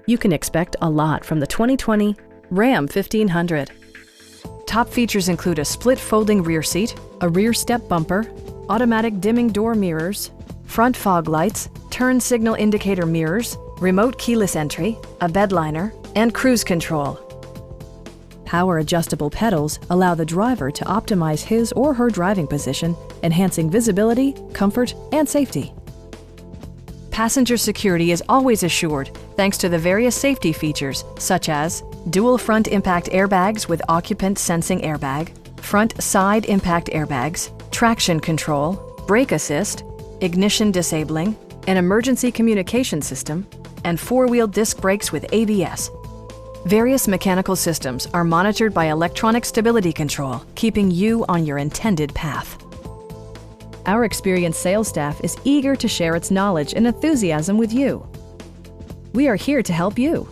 You can expect a lot from the 2020 Ram 1500. Top features include a split folding rear seat, a rear step bumper, automatic dimming door mirrors, front fog lights, turn signal indicator mirrors, remote keyless entry, a bedliner, and cruise control. Power adjustable pedals allow the driver to optimize his or her driving position, enhancing visibility, comfort, and safety. Passenger security is always assured thanks to the various safety features such as dual front impact airbags with occupant sensing airbag, front side impact airbags, traction control, brake assist, ignition disabling, an emergency communication system, and four-wheel disc brakes with ABS. Various mechanical systems are monitored by electronic stability control, keeping you on your intended path. Our experienced sales staff is eager to share its knowledge and enthusiasm with you. We are here to help you.